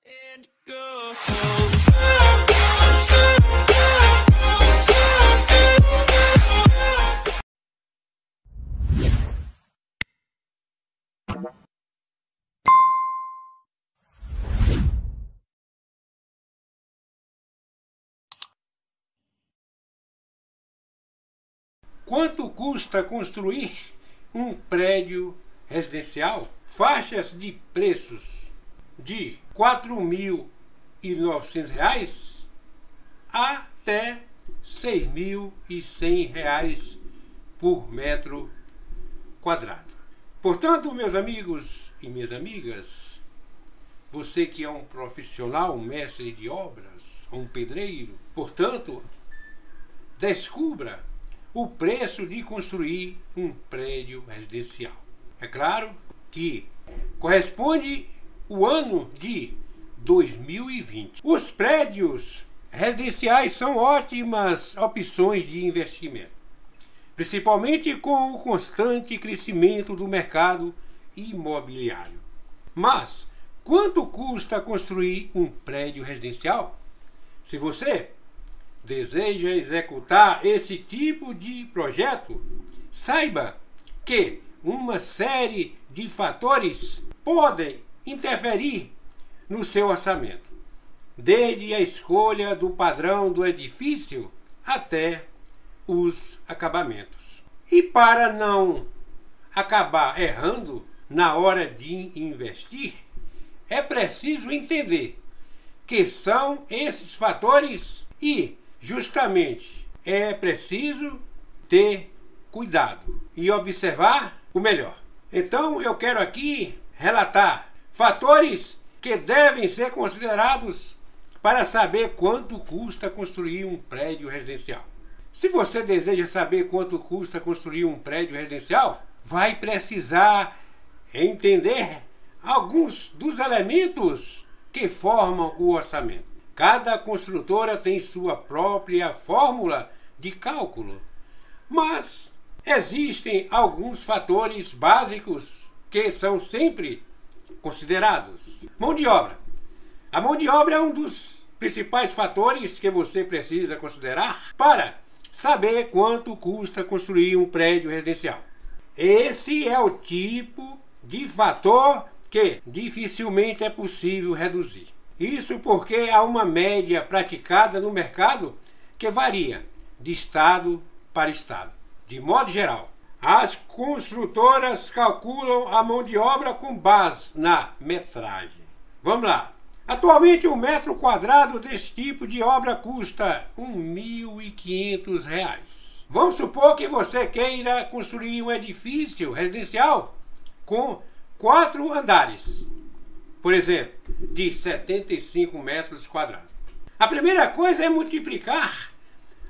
And go. Quanto custa construir um prédio residencial? Faixas de preços de R$ 4.900 até R$ 6.100 por metro quadrado. Portanto, meus amigos e minhas amigas, você que é um profissional, um mestre de obras, um pedreiro, portanto, descubra o preço de construir um prédio residencial. É claro que corresponde o ano de 2020. Os prédios residenciais são ótimas opções de investimento, principalmente com o constante crescimento do mercado imobiliário. Mas quanto custa construir um prédio residencial? Se você deseja executar esse tipo de projeto, saiba que uma série de fatores podem interferir no seu orçamento, desde a escolha do padrão do edifício até os acabamentos. E para não acabar errando na hora de investir, é preciso entender que são esses fatores e justamente é preciso ter cuidado e observar o melhor. Então eu quero aqui relatar fatores que devem ser considerados para saber quanto custa construir um prédio residencial. Se você deseja saber quanto custa construir um prédio residencial, vai precisar entender alguns dos elementos que formam o orçamento. Cada construtora tem sua própria fórmula de cálculo, mas existem alguns fatores básicos que são sempre considerados. Mão de obra. A mão de obra é um dos principais fatores que você precisa considerar para saber quanto custa construir um prédio residencial. Esse é o tipo de fator que dificilmente é possível reduzir. Isso porque há uma média praticada no mercado que varia de estado para estado. De modo geral, as construtoras calculam a mão de obra com base na metragem. Vamos lá. Atualmente, um metro quadrado desse tipo de obra custa R$ 1.500. Vamos supor que você queira construir um edifício residencial com 4 andares. Por exemplo, de 75 metros quadrados. A primeira coisa é multiplicar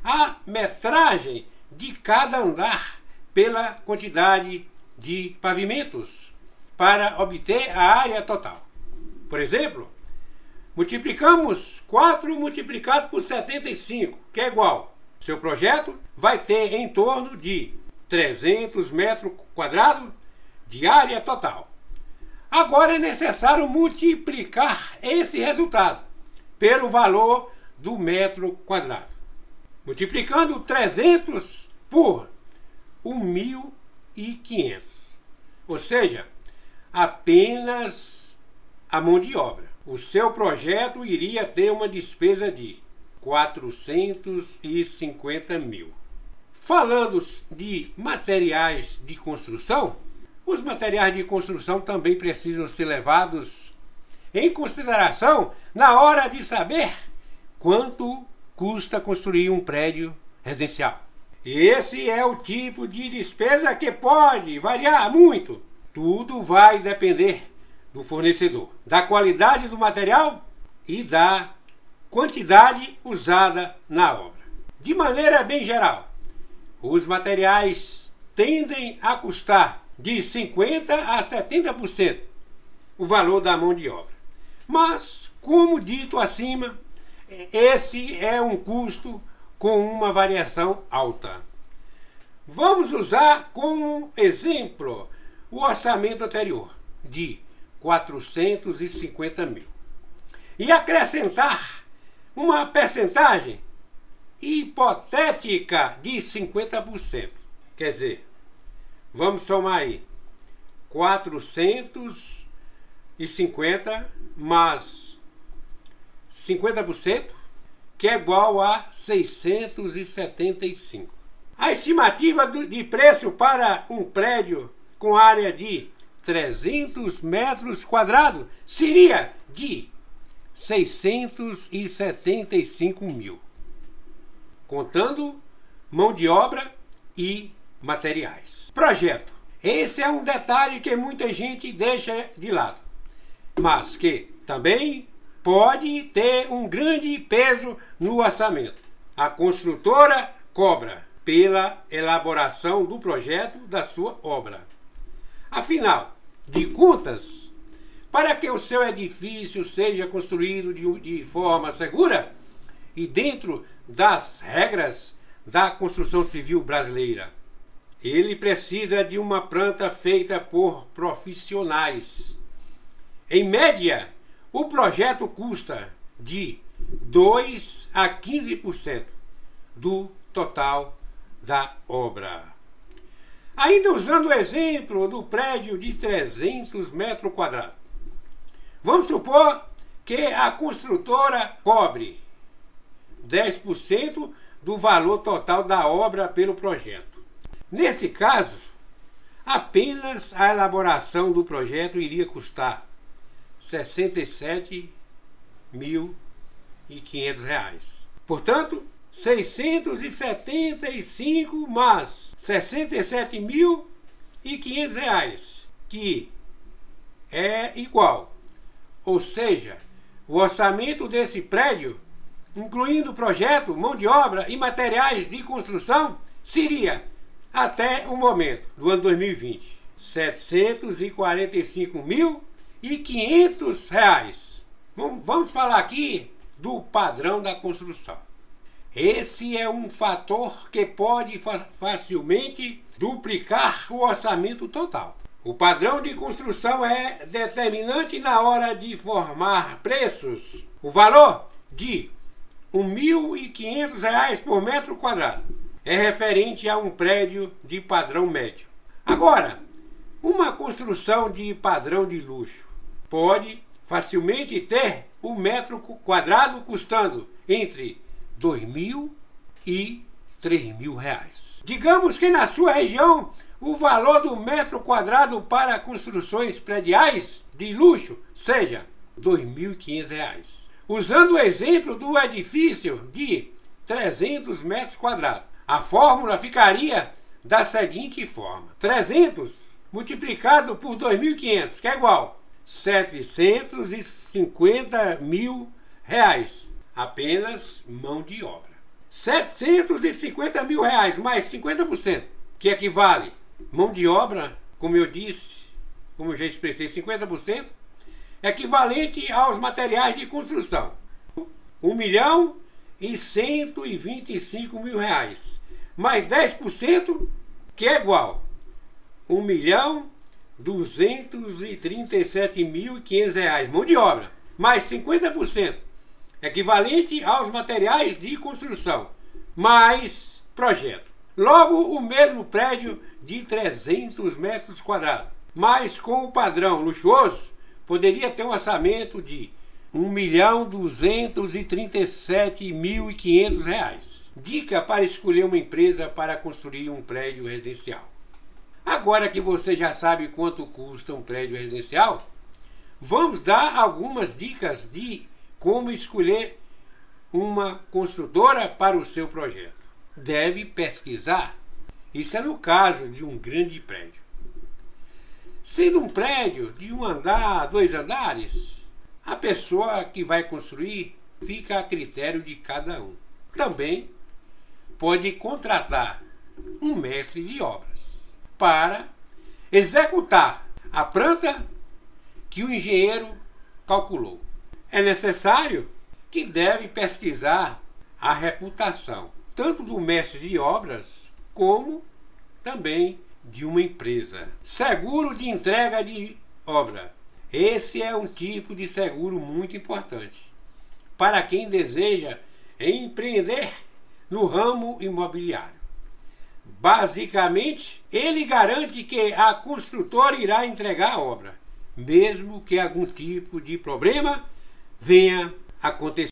a metragem de cada andar pela quantidade de pavimentos para obter a área total. Por exemplo, multiplicamos 4 multiplicado por 75, que é igual. Seu projeto vai ter em torno de 300 metros quadrados de área total. Agora é necessário multiplicar esse resultado pelo valor do metro quadrado. Multiplicando 300 por 1.500. Ou seja, apenas a mão de obra. O seu projeto iria ter uma despesa de 450 mil. Falando de materiais de construção, os materiais de construção também precisam ser levados em consideração na hora de saber quanto custa construir um prédio residencial. Esse é o tipo de despesa que pode variar muito. Tudo vai depender do fornecedor, da qualidade do material e da quantidade usada na obra. De maneira bem geral, os materiais tendem a custar de 50% a 70% o valor da mão de obra. Mas, como dito acima, esse é um custo com uma variação alta. Vamos usar como exemplo o orçamento anterior, de 450 mil. e acrescentar uma percentagem hipotética de 50%. Quer dizer, vamos somar aí 450 mais 50%, que é igual a 675. A estimativa de preço para um prédio com área de 300 metros quadrados seria de 675 mil, contando mão de obra e materiais. Projeto. Esse é um detalhe que muita gente deixa de lado, mas que também pode ter um grande peso no orçamento. A construtora cobra pela elaboração do projeto da sua obra. Afinal de contas, para que o seu edifício seja construído de forma segura e dentro das regras da construção civil brasileira, ele precisa de uma planta feita por profissionais. Em média, o projeto custa de 2 a 15% do total da obra. Ainda usando o exemplo do prédio de 300 metros quadrados, vamos supor que a construtora cobre 10% do valor total da obra pelo projeto. Nesse caso, apenas a elaboração do projeto iria custar R$ 67.500. Portanto, 675 mais R$ 67.500, que é igual. Ou seja, o orçamento desse prédio, incluindo projeto, mão de obra e materiais de construção, seria, até o momento do ano 2020, R$ 745.500. Vamos falar aqui do padrão da construção. Esse é um fator que pode facilmente duplicar o orçamento total. O padrão de construção é determinante na hora de formar preços. O valor de R$ 1.500 por metro quadrado é referente a um prédio de padrão médio. Agora, uma construção de padrão de luxo pode facilmente ter um metro quadrado custando entre R$ 2.000 e R$ 3.000. Digamos que na sua região o valor do metro quadrado para construções prediais de luxo seja R$ 2.500. Usando o exemplo do edifício de 300 metros quadrados, a fórmula ficaria da seguinte forma: 300 multiplicado por 2.500, que é igual a R$ 750.000, apenas mão de obra. R$ 750.000 mais 50%, que equivale mão de obra, como eu disse, como eu já expressei, 50%, equivalente aos materiais de construção. R$ 1.125.000, mais 10%, que é igual a R$ 1.237.500, mão de obra, mais 50%, equivalente aos materiais de construção, mais projeto. Logo, o mesmo prédio de 300 metros quadrados, mas com o padrão luxuoso, poderia ter um orçamento de R$ 1.237.500. Dica para escolher uma empresa para construir um prédio residencial. Agora que você já sabe quanto custa um prédio residencial, vamos dar algumas dicas de como escolher uma construtora para o seu projeto. Deve pesquisar. Isso é no caso de um grande prédio. Sendo um prédio de 1 andar, 2 andares, a pessoa que vai construir fica a critério de cada um. Também pode contratar um mestre de obras para executar a planta que o engenheiro calculou. É necessário que deve pesquisar a reputação, tanto do mestre de obras como também de uma empresa. Seguro de entrega de obra Esse é um tipo de seguro muito importante para quem deseja empreender no ramo imobiliário. Basicamente, ele garante que a construtora irá entregar a obra, mesmo que algum tipo de problema venha acontecer.